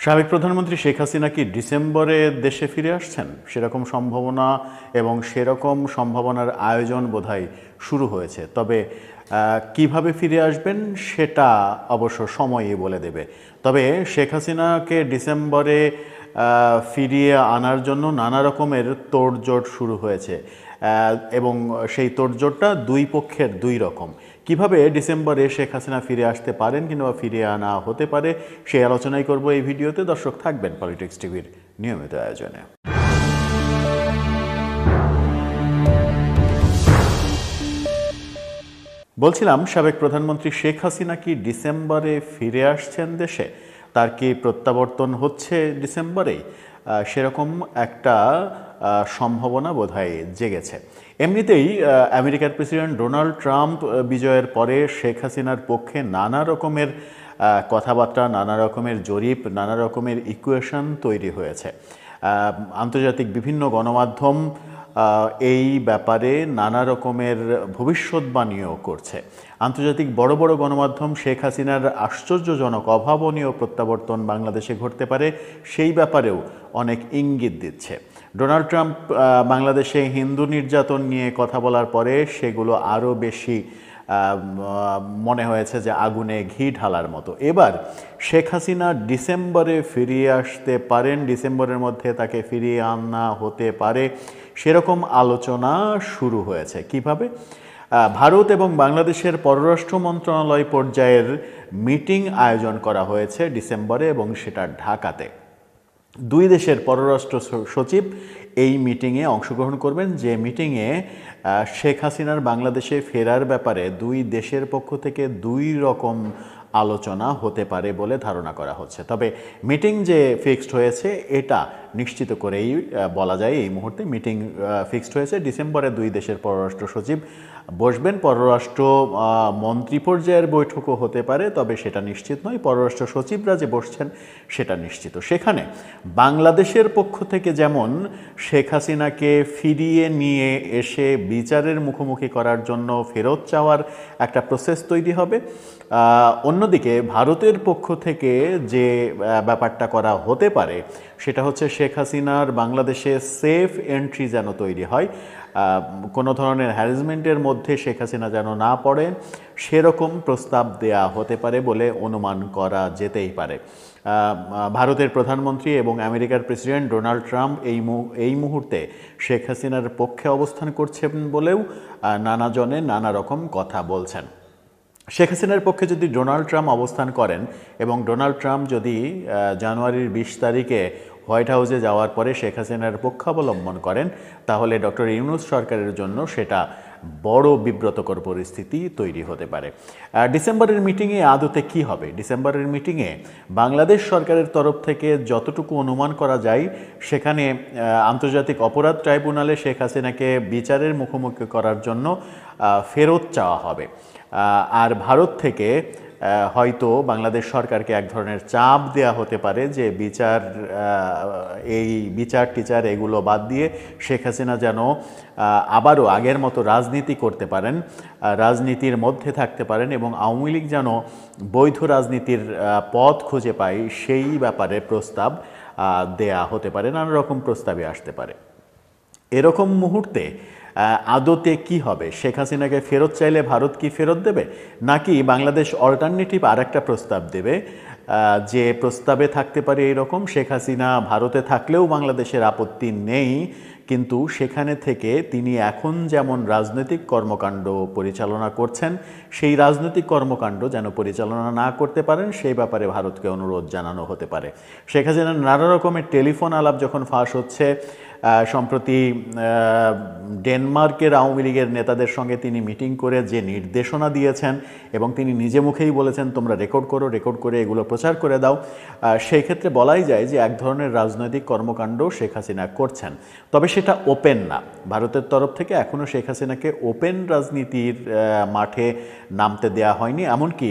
সাবেক প্রধানমন্ত্রী শেখ হাসিনা কি ডিসেম্বরে দেশে ফিরে আসছেন? সেরকম সম্ভাবনা এবং সেরকম সম্ভাবনার আয়োজন বোধহয় শুরু হয়েছে। তবে কিভাবে ফিরে আসবেন সেটা অবশ্য সময়ই বলে দেবে। তবে শেখ হাসিনাকে ডিসেম্বরে ফিরিয়ে আনার জন্য নানা রকমের তোড়জোড় শুরু হয়েছে এবং সেই তোড়জোড়টা দুই পক্ষের দুই রকম। কিভাবে ডিসেম্বরে শেখ হাসিনা ফিরে আসতে পারেন কিংবা ফিরিয়ে আনা হতে পারে সেই আলোচনাই করব এই ভিডিওতে। দর্শক থাকবেন পলিটিক্স টিভির নিয়মিত আয়োজনে। বলছিলাম, সাবেক প্রধানমন্ত্রী শেখ হাসিনা কি ডিসেম্বরে ফিরে আসছেন দেশে? তার কি প্রত্যাবর্তন হচ্ছে ডিসেম্বরেই? সেরকম একটা সম্ভাবনা বোধহয় জেগেছে। এমনিতেই আমেরিকার প্রেসিডেন্ট ডোনাল্ড ট্রাম্প বিজয়ের পরে শেখ হাসিনার পক্ষে নানা রকমের কথাবার্তা, নানা রকমের জরিপ, নানা রকমের ইকুয়েশন তৈরি হয়েছে। আন্তর্জাতিক বিভিন্ন গণমাধ্যম এই ব্যাপারে নানা রকমের ভবিষ্যৎবাণীও করছে। আন্তর্জাতিক বড় বড় গণমাধ্যম শেখ হাসিনার আশ্চর্যজনক অভাবনীয় প্রত্যাবর্তন বাংলাদেশে ঘটতে পারে সেই ব্যাপারেও অনেক ইঙ্গিত দিচ্ছে। ডোনাল্ড ট্রাম্প বাংলাদেশে হিন্দু নির্যাতন নিয়ে কথা বলার পরে সেগুলো আরও বেশি মনে হয়েছে যে আগুনে ঘি ঢালার মতো। এবার শেখ হাসিনা ডিসেম্বরে ফিরিয়ে আসতে পারেন, ডিসেম্বরের মধ্যে তাকে ফিরিয়ে আনা হতে পারে, সেরকম আলোচনা শুরু হয়েছে। কিভাবে? ভারত এবং বাংলাদেশের পররাষ্ট্র মন্ত্রণালয় পর্যায়ের মিটিং আয়োজন করা হয়েছে ডিসেম্বরে এবং সেটা ঢাকাতে। দুই দেশের পররাষ্ট্র সচিব এই মিটিংয়ে অংশগ্রহণ করবেন, যে মিটিংয়ে শেখ হাসিনার বাংলাদেশে ফেরার ব্যাপারে দুই দেশের পক্ষ থেকে দুই রকম আলোচনা হতে পারে বলে ধারণা করা হচ্ছে। তবে মিটিং যে ফিক্সড হয়েছে এটা নিশ্চিত করেই বলা যায় এই মুহূর্তে মিটিং ফিক্সড হয়েছে। ডিসেম্বরে দুই দেশের পররাষ্ট্র সচিব বসবেন, পররাষ্ট্র মন্ত্রী পর্যায়ের বৈঠকও হতে পারে, তবে সেটা নিশ্চিত নয়। পররাষ্ট্র সচিবরা যে বসছেন সেটা নিশ্চিত। সেখানে বাংলাদেশের পক্ষ থেকে যেমন শেখ হাসিনাকে ফিরিয়ে নিয়ে এসে বিচারের মুখোমুখি করার জন্য ফেরত চাওয়ার একটা প্রসেস তৈরি হবে, অন্যদিকে ভারতের পক্ষ থেকে যে ব্যাপারটা করা হতে পারে সেটা হচ্ছে শেখ হাসিনার বাংলাদেশে সেফ এন্ট্রি যেন তৈরি হয়, কোনো ধরনের হ্যারাসমেন্টের মধ্যে শেখ হাসিনা যেন না পড়ে, সেরকম প্রস্তাব দেয়া হতে পারে বলে অনুমান করা যেতেই পারে। ভারতের প্রধানমন্ত্রী এবং আমেরিকার প্রেসিডেন্ট ডোনাল্ড ট্রাম্প এই মুহূর্তে শেখ হাসিনার পক্ষে অবস্থান করছেন বলেও নানা জনে নানা রকম কথা বলছেন। শেখ হাসিনার পক্ষে যদি ডোনাল্ড ট্রাম্প অবস্থান করেন এবং ডোনাল্ড ট্রাম্প যদি জানুয়ারির 20 তারিখে হোয়াইট হাউসে যাওয়ার পরে শেখ হাসিনার পক্ষাবলম্বন করেন, তাহলে ডক্টর ইউনূস সরকারের জন্য সেটা বড় বিব্রতকর পরিস্থিতি তৈরি হতে পারে। ডিসেম্বরের মিটিংয়ে আদতে কি হবে? ডিসেম্বরের মিটিংয়ে বাংলাদেশ সরকারের তরফ থেকে যতটুকু অনুমান করা যায় সেখানে আন্তর্জাতিক অপরাধ ট্রাইব্যুনালে শেখ হাসিনাকে বিচারের মুখোমুখি করার জন্য ফেরত চাওয়া হবে। আর ভারত থেকে হয়তো বাংলাদেশ সরকারকে এক ধরনের চাপ দেয়া হতে পারে যে এই বিচার এগুলো বাদ দিয়ে শেখ হাসিনা যেন আবারও আগের মতো রাজনীতি করতে পারেন, রাজনীতির মধ্যে থাকতে পারেন এবং আওয়ামী লীগ যেন বৈধ রাজনীতির পথ খুঁজে পায়, সেই ব্যাপারে প্রস্তাব দেয়া হতে পারে, নানা রকম প্রস্তাবে আসতে পারে। এরকম মুহূর্তে আদতে কি হবে? শেখ হাসিনাকে ফেরত চাইলে ভারত কি ফেরত দেবে, নাকি বাংলাদেশ অল্টারনেটিভ আর একটা প্রস্তাব দেবে, যে প্রস্তাবে থাকতে পারে এরকম: শেখ হাসিনা ভারতে থাকলেও বাংলাদেশের আপত্তি নেই, কিন্তু সেখানে থেকে তিনি এখন যেমন রাজনৈতিক কর্মকাণ্ড পরিচালনা করছেন সেই রাজনৈতিক কর্মকাণ্ড যেন পরিচালনা না করতে পারেন, সেই ব্যাপারে ভারতকে অনুরোধ জানানো হতে পারে। শেখ হাসিনার নানা রকমের টেলিফোন আলাপ যখন ফাঁস হচ্ছে, সম্প্রতি ডেনমার্কের আওয়ামী লীগের নেতাদের সঙ্গে তিনি মিটিং করে যে নির্দেশনা দিয়েছেন এবং তিনি নিজে মুখেই বলেছেন তোমরা রেকর্ড করে এগুলো প্রচার করে দাও, সেই ক্ষেত্রে বলাই যায় যে এক ধরনের রাজনৈতিক কর্মকাণ্ড শেখ হাসিনা করছেন। তবে সেটা ওপেন না। ভারতের তরফ থেকে এখনও শেখ হাসিনাকে ওপেন রাজনীতির মাঠে নামতে দেয়া হয়নি। এমনকি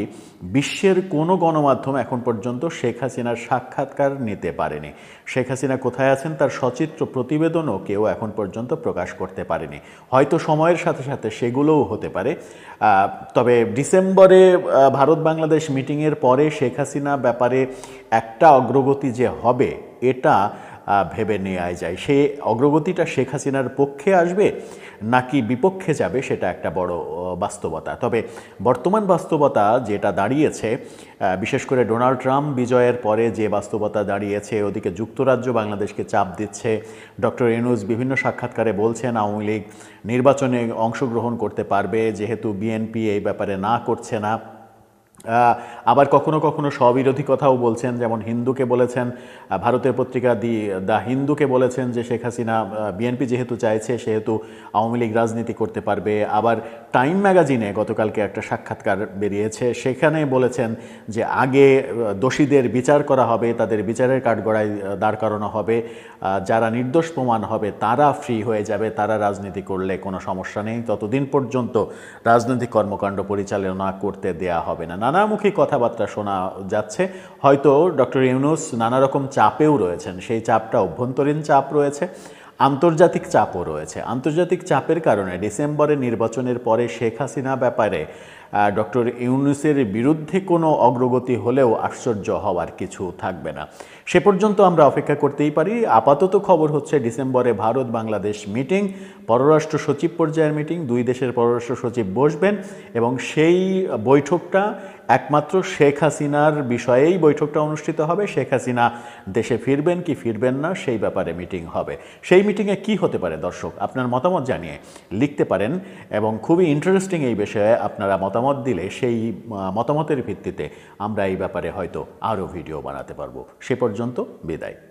বিশ্বের কোনো গণমাধ্যম এখন পর্যন্ত শেখ হাসিনার সাক্ষাৎকার নিতে পারেনি। শেখ হাসিনা কোথায় আছেন তার সচিত্র প্রতিবেদন প্রতিবেদনও কেউ এখন পর্যন্ত প্রকাশ করতে পারেনি। হয়তো সময়ের সাথে সাথে সেগুলোও হতে পারে। তবে ডিসেম্বরে ভারত বাংলাদেশ মিটিংয়ের পরে শেখ হাসিনা ব্যাপারে একটা অগ্রগতি যে হবে এটা ভেবে নেওয়া যায়। সেই অগ্রগতিটা শেখ হাসিনার পক্ষে আসবে নাকি বিপক্ষে যাবে সেটা একটা বড় বাস্তবতা। তবে বর্তমান বাস্তবতা যেটা দাঁড়িয়েছে, বিশেষ করে ডোনাল্ড ট্রাম্প বিজয়ের পরে যে বাস্তবতা দাঁড়িয়েছে, ওদিকে যুক্তরাজ্য বাংলাদেশকে চাপ দিচ্ছে, ডক্টর ইউনূস বিভিন্ন সাক্ষাৎকারে বলছেন আওয়ামী লীগ নির্বাচনে অংশগ্রহণ করতে পারবে যেহেতু বিএনপি এই ব্যাপারে না করছে না। আবার কখনো কখনো স্ববিরোধী কথাও বলছেন, যেমন হিন্দুকে বলেছেন, ভারতের পত্রিকা দ্য হিন্দুকে বলেছেন যে শেখ হাসিনা বিএনপি যেহেতু চাইছে সেহেতু আওয়ামী লীগ রাজনীতি করতে পারবে। আবার টাইম ম্যাগাজিনে গতকালকে একটা সাক্ষাৎকার বেরিয়েছে, সেখানে বলেছেন যে আগে দোষীদের বিচার করা হবে, তাদের বিচারের কাঠগড়ায় দাঁড় করানো হবে, যারা নির্দোষ প্রমাণ হবে তারা ফ্রি হয়ে যাবে, তারা রাজনীতি করলে কোনো সমস্যা নেই, ততদিন পর্যন্ত রাজনৈতিক কর্মকাণ্ড পরিচালনা করতে দেয়া হবে না। নানামুখী কথাবার্তা শোনা যাচ্ছে। হয়তো ডক্টর ইউনূস নানা রকম চাপেও রয়েছেন, সেই চাপটা অভ্যন্তরীণ চাপ রয়েছে, আন্তর্জাতিক চাপও রয়েছে। আন্তর্জাতিক চাপের কারণে ডিসেম্বরে নির্বাচনের পরে শেখ হাসিনা ব্যাপারে ডক্টর ইউনূসের বিরুদ্ধে কোনো অগ্রগতি হলেও আশ্চর্য হওয়ার কিছু থাকবে না। সে পর্যন্ত আমরা অপেক্ষা করতেই পারি। আপাতত খবর হচ্ছে ডিসেম্বরে ভারত বাংলাদেশ মিটিং, পররাষ্ট্র সচিব পর্যায়ের মিটিং, দুই দেশের পররাষ্ট্র সচিব বসবেন এবং সেই বৈঠকটা একমাত্র শেখ হাসিনার বিষয়েই বৈঠকটা অনুষ্ঠিত হবে। শেখ হাসিনা দেশে ফিরবেন কি ফিরবেন না সেই ব্যাপারে মিটিং হবে। সেই মিটিংয়ে কি হতে পারে দর্শক, আপনার মতামত জানিয়ে লিখতে পারেন এবং খুবই ইন্টারেস্টিং এই বিষয়ে আপনারা মতামত দিলে সেই মতামতের ভিত্তিতে আমরা এই ব্যাপারে হয়তো আরও ভিডিও বানাতে পারবো। সে পর্যন্ত বিদায়।